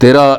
13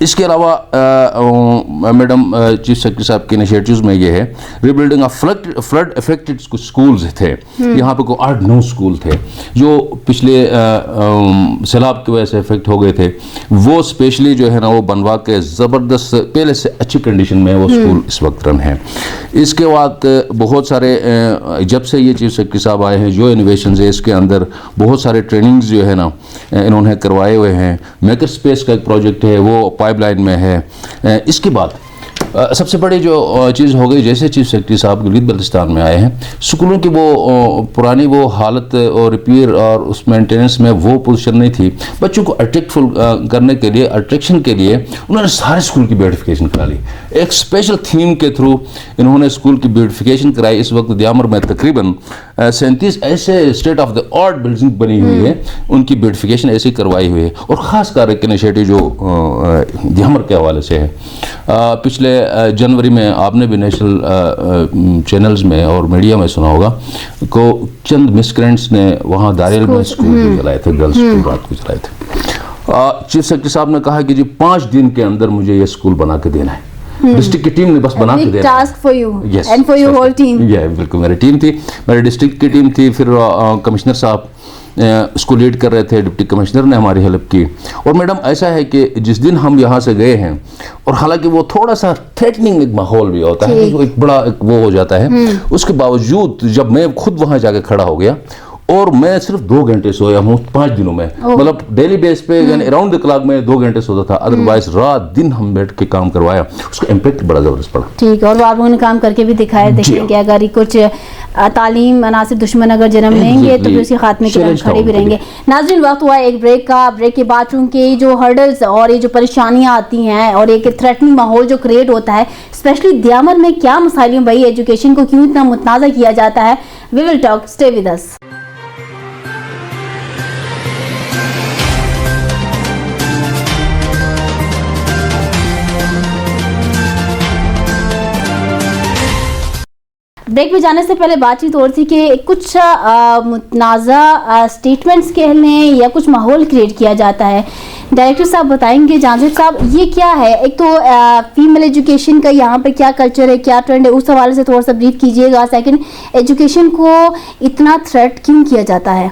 اس کے علاوہ madam chief secretary صاحب کے انیشیٹوز میں یہ ہے ریبلڈنگ آف فلڈ افیکٹڈ کچھ اسکولز تھے. یہاں پہ کوئی 8-9 اسکول تھے جو پچھلے سیلاب کی وجہ سے افیکٹ ہو گئے تھے. وہ اسپیشلی جو ہے نا وہ بنوا کے زبردست پہلے سے اچھی کنڈیشن میں وہ اسکول اس وقت رن ہیں. اس کے بعد بہت سارے جب سے یہ چیف سیکرٹری صاحب آئے ہیں جو انوویشنز ہے اس کے اندر بہت سارے ٹریننگز جو ہے نا انہوں نے کروائے ہوئے ہیں. میکر اسپیس کا ایک پروجیکٹ ہے وہ پائپ لائن میں ہے. اس کے بعد سب سے بڑی جو چیز ہو گئی جیسے چیف سیکرٹری صاحب گلگت بلتستان میں آئے ہیں اسکولوں کی وہ پرانی وہ حالت اور ریپیئر اور اس مینٹیننس میں وہ پوزیشن نہیں تھی. بچوں کو اٹریکٹفل کرنے کے لیے اٹریکشن کے لیے انہوں نے سارے اسکول کی بیوٹیفیکیشن کرا لی. ایک اسپیشل تھیم کے تھرو انہوں نے اسکول کی بیوٹیفیکیشن کرائی. اس وقت دیامر میں تقریباً 37 ایسے state of the art building بنی ہوئی ہے ان کی بیوٹیفیکیشن ایسی کروائی ہوئی ہے. اور خاص کر ایک انیشیٹو جو دیامر کے حوالے سے ہے پچھلے جنوری میں آپ نے بھی نیشنل چینلز میں اور میڈیا میں سنا ہوگا کو چند مسکرینٹس نے وہاں دارالعلوم میں اسکول چلائے تھے گرلز اسکول رات کو چلائے تھے. چیف سیکرٹری صاحب نے کہا کہ جی 5 دن کے اندر مجھے یہ اسکول بنا کے دینا ہے. ڈسٹرکٹ کی ٹیم نے بس بنا کے دینا ہے. Task for you and for your whole team. یہ بالکل میری ٹیم تھی, میرے ڈسٹرکٹ کی ٹیم تھی. پھر کمشنر صاحب اس کو لیڈ کر رہے تھے, ڈپٹی کمشنر نے ہماری ہیلپ کی. اور میڈم ایسا ہے کہ جس دن ہم یہاں سے گئے ہیں اور حالانکہ وہ تھوڑا سا تھریٹننگ ایک ماحول بھی ہوتا ہے, ایک بڑا وہ ہو جاتا ہے, اس کے باوجود جب میں خود وہاں جا کے کھڑا ہو گیا اور میں صرف 2 گھنٹے سویا ہوں 5 دنوں میں, مطلب ڈیلی بیس پہ یعنی اراؤنڈ دا کلاک میں 2 گھنٹے سوتا تھا. ادروائز رات دن ہم بیٹھ کے کام کروایا, اس کا امپیکٹ بڑا زبردست پڑا. ٹھیک, اور وہ آپ لوگوں نے کام کر کے بھی دکھایا. دیکھیں کہ اگر کچھ تعلیم عناصر دشمن اگر جنم لیں گے تو پھر اسی خاتمے کے لیے کھڑے بھی رہیں گے. ناظرین وقت ہوا ہے ایک بریک کا. بریک کے بعد چونکہ جو ہرڈلز اور یہ جو پریشانیاں آتی ہیں اور ایک تھریٹنگ ماحول جو کریٹ ہوتا ہے اسپیشلی دیامر میں کیا مسائل ہیں بھائی, ایجوکیشن کو کیوں اتنا متنازع کیا جاتا ہے, we will talk, stay with us. Break میں جانے سے پہلے بات چیت اور تھی کہ کچھ متنازع سٹیٹمنٹس کہہ لیں یا کچھ ماحول کریٹ کیا جاتا ہے. ڈائریکٹر صاحب بتائیں گے, جانزیب صاحب یہ کیا ہے؟ ایک تو فیمیل ایجوکیشن کا یہاں پہ کیا کلچر ہے, کیا ٹرینڈ ہے, اس حوالے سے تھوڑا سا بریف کیجیے گا. سیکنڈ, ایجوکیشن کو اتنا تھریٹ کیوں کیا جاتا ہے؟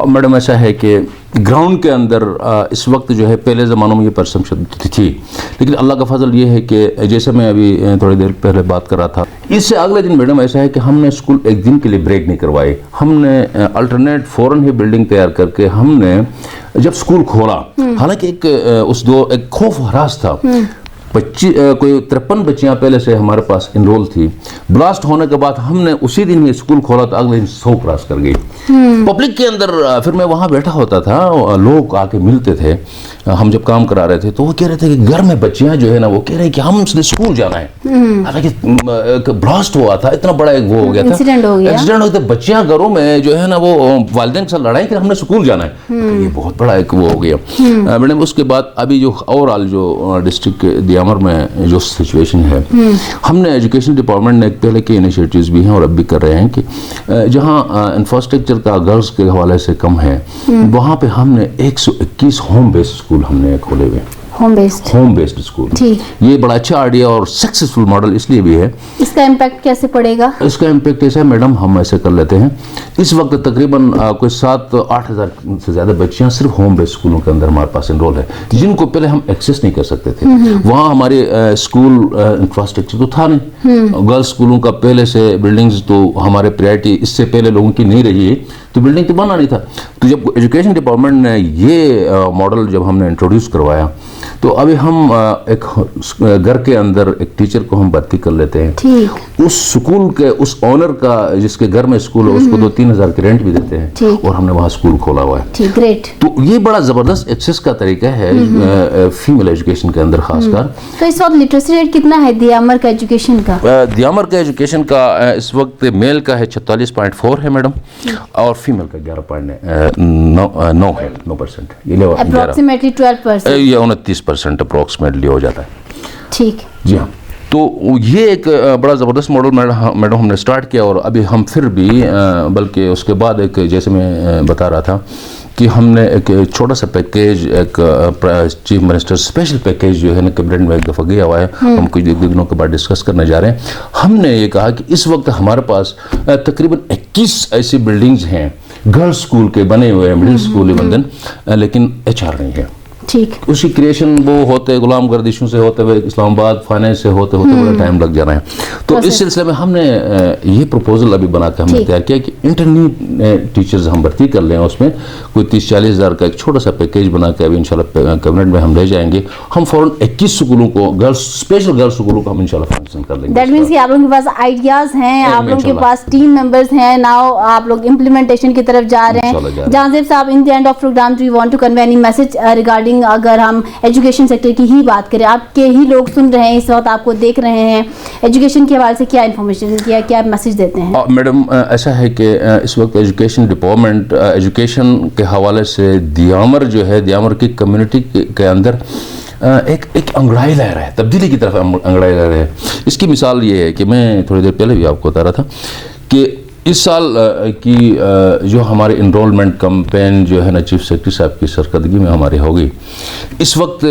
میڈم ایسا ہے کہ گراؤنڈ کے اندر اس وقت جو ہے پہلے زمانوں میں یہ پرسپشن تھی, لیکن اللہ کا فضل یہ ہے کہ جیسے میں ابھی تھوڑی دیر پہلے بات کر رہا تھا, اس سے اگلے دن میڈم ایسا ہے کہ ہم نے اسکول ایک دن کے لیے بریک نہیں کروائی. ہم نے الٹرنیٹ فوراً ہی بلڈنگ تیار کر کے ہم نے جب اسکول کھولا, حالانکہ ایک خوف و ہراس تھا. کوئی 53 بچیاں پہلے سے ہمارے پاس انرول تھی. بلاسٹ ہونے کے بعد ہم نے اسی دن ہی اسکول کھولا تو اگلے دن 100 کراس کر گئی پبلک کے اندر. پھر میں وہاں بیٹھا ہوتا تھا, لوگ آ کے ملتے تھے, ہم جب کام کرا رہے تھے تو وہ کہہ رہے تھے کہ گھر میں بچیاں جو ہے نا وہ کہہ رہے ہیں کہ ہم اسکول جانا ہے. حالانکہ بلاسٹ ہوا تھا, اتنا بڑا ایک وہ ہو گیا تھا, ایکسیڈنٹ ہو گیا. بچیاں گھروں میں جو ہے نا وہ والدین کے ساتھ لڑائی کہ ہم نے اسکول جانا ہے, یہ بہت بڑا ایک وہ ہو گیا. میڈم اس کے بعد ابھی جو اوور آل جو ڈسٹرکٹ دیامر میں جو سچویشن ہے, ہم نے ایجوکیشن ڈپارٹمنٹ نے پہلے کے انیشیٹوز بھی ہیں اور اب بھی کر رہے ہیں کہ جہاں انفراسٹرکچر کا گرلز کے حوالے سے کم ہے وہاں پہ ہم نے 121 ہوم بیسڈ اسکول ہم نے کھولے ہوئے. ہوم بیسڈ اسکول, یہ بڑا اچھا آئیڈیا اور سکسیسفل ماڈل اس لیے بھی ہے. اس کا امپیکٹ کیسے پڑے گا؟ اس کا امپیکٹ ایسا ہے میڈم, ہم ایسے کر لیتے ہیں اس وقت تقریباً کوئی 7-8 ہزار سے زیادہ بچیاں صرف ہوم بیسڈ اسکولوں کے اندر ہمارے پاس انرول ہے, جن کو پہلے ہم ایکسیس نہیں کر سکتے تھے. وہاں ہمارے اسکول انفراسٹرکچر تو تھا نہیں, گرلز اسکولوں کا پہلے سے بلڈنگز تو ہمارے پریورٹی اس سے پہلے لوگوں کی نہیں رہی ہے, تو بلڈنگ تو بنا نہیں تھا. تو جب ایجوکیشن ڈپارٹمنٹ نے یہ ماڈل جب ہم نے انٹروڈیوس کروایا تو ابھی ہم ایک گھر کے اندر ایک ٹیچر کو ہم بھرتی کر لیتے ہیں. اس سکول کے اس اونر کا جس کے گھر میں اسکول ہے اس کو 2-3 ہزار کی رینٹ بھی دیتے ہیں اور ہم نے وہاں اسکول کھولا ہوا ہے. تو یہ بڑا زبردست ایکسیس کا طریقہ ہے فیمیل ایجوکیشن کے اندر خاص کر. تو اس وقت لٹریسی ریٹ کتنا ہے دیامر کا ایجوکیشن کا؟ دیامر کا ایجوکیشن کا اس وقت میل کا ہے 46.4 ہے میڈم, اور فیمیل کا 11.9 ہے, 9%. اپروکسیمیٹلی 12%, یہ 29% اپروکسیمیٹلی ہو جاتا ہے. ٹھیک, جی ہاں. تو یہ ایک بڑا زبردست ماڈل میڈم ہم نے سٹارٹ کیا, اور ابھی ہم پھر بھی بلکہ اس کے بعد ایک جیسے میں بتا رہا تھا کہ ہم نے ایک چھوٹا سا پیکیج، ایک چیف منسٹر اسپیشل پیکیج جو ہے نا کیبنٹ میں دفعہ گیا ہوا ہے، ہم کچھ دنوں کے بعد ڈسکس کرنے جا رہے ہیں. ہم نے یہ کہا کہ اس وقت ہمارے پاس تقریباً 21 ایسی بلڈنگز ہیں گرلز اسکول کے بنے ہوئے ہیں، مڈل اسکول ایون، لیکن HR نہیں ہے. ٹھیک، اس کی کریشن وہ ہوتے غلام گردشوں سے ہوتے ہوئے اسلام آباد فائنینس سے ہوتے بڑا ٹائم لگ جانا ہے. تو اس سلسلے میں ہم نے یہ پروپوزل ابھی بنا کے ہم نے تیار کیا کہ انٹرنی ٹیچرز ہم بھرتی کر لیں، اس میں کوئی 30-40 ہزار کا ایک چھوٹا سا پیکیج بنا کے ابھی انشاءاللہ کیبنٹ میں ہم لے جائیں گے. ہم فوراً 21 سکولوں کو اسپیشل گرلز سکولوں کو ہم انشاءاللہ فنکشن کر لیں گے. دیٹ مینس کہ آپ لوگوں کے پاس آئیڈیاز ہیں، آپ لوگوں کے پاس ٹیم ممبرز ہیں، ناؤ آپ لوگ امپلیمنٹیشن کی طرف جا رہے ہیں. جہانزیب صاحب، in the end of program do you want to convey any message regarding, اگر ہم ایجوکیشن سیکٹر کی ہی بات کریں، آپ کے ہی لوگ سن رہے ہیں اس وقت، آپ کو دیکھ رہے ہیں، ایجوکیشن کے حوالے سے کیا انفارمیشن، کیا میسج دیتے ہیں؟ میڈم ایسا ہے کہ اس وقت ایجوکیشن ڈپارٹمنٹ ایجوکیشن کے حوالے سے دیامر جو ہے، دیامر کی کمیونٹی کے اندر ایک انگڑائی لے رہا ہے، تبدیلی کی طرف انگڑائی لے رہا ہے. اس کی مثال یہ ہے کہ میں تھوڑی دیر پہلے بھی آپ کو بتا رہا تھا کہ اس سال کی جو ہماری انرولمنٹ کمپین جو ہے نا چیف سیکرٹری صاحب کی سرکردگی میں ہماری ہوگی. اس وقت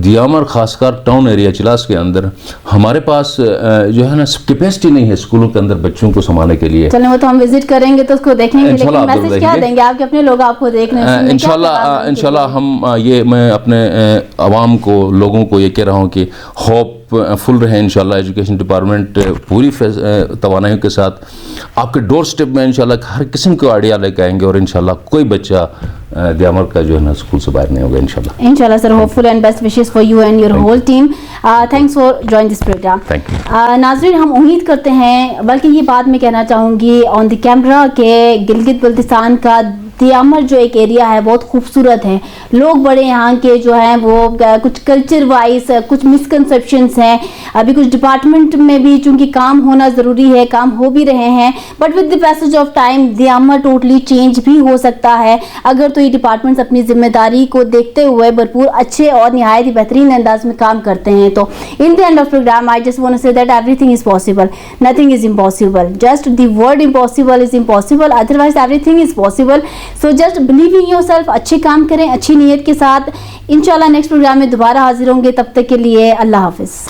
دیامر خاص کر ٹاؤن ایریا چلاس کے اندر ہمارے پاس جو ہے نا کیپیسٹی نہیں ہے اسکولوں کے اندر بچوں کو سنبھالنے کے لیے. چلیں وہ تو ہم وزٹ کریں گے تو اس کو دیکھیں گے، لیکن میسج کیا دیں گے آپ کے اپنے لوگ آپ کو دیکھ رہے ہیں؟ انشاءاللہ ہم یہ میں اپنے عوام کو، لوگوں کو یہ کہہ رہا ہوں کہ ہوپ فل رہے انشاءاللہ. ایجوکیشن ڈپارٹمنٹ پوری توانائیوں کے ساتھ آپ کے ڈور سٹیپ میں انشاءاللہ ہر قسم کو آئیڈیا لے کے آئیں گے، اور انشاءاللہ کوئی بچہ دیامر کا جو ہے نا اسکول سے باہر نہیں ہوگا انشاءاللہ. انشاءاللہ sir, hopeful and best wishes for you and your whole team. Thanks for join this program. ناظرین، ہم امید کرتے ہیں، بلکہ یہ بات میں کہنا چاہوں گی آن دی کیمرہ کہ گلگت بلتستان کا دیامر جو ایک ایریا ہے بہت خوبصورت ہے. لوگ بڑے یہاں کے جو ہیں وہ کچھ کلچر وائز کچھ مسکنسیپشنس ہیں. ابھی کچھ ڈپارٹمنٹ میں بھی چونکہ کام ہونا ضروری ہے، کام ہو بھی رہے ہیں، but with the passage of time Diamer totally change بھی ہو سکتا ہے اگر تو یہ ڈپارٹمنٹس اپنی ذمہ داری کو دیکھتے ہوئے بھرپور اچھے اور نہایت ہی بہترین انداز میں کام کرتے ہیں. تو in the end of program I just want to say that everything is possible, nothing is impossible, just the word impossible is impossible, otherwise everything is possible. So just believe in yourself, اچھے کام کریں اچھی نیت کے ساتھ. انشاءاللہ next programme میں دوبارہ حاضر ہوں گے، تب تک کے لیے اللہ حافظ.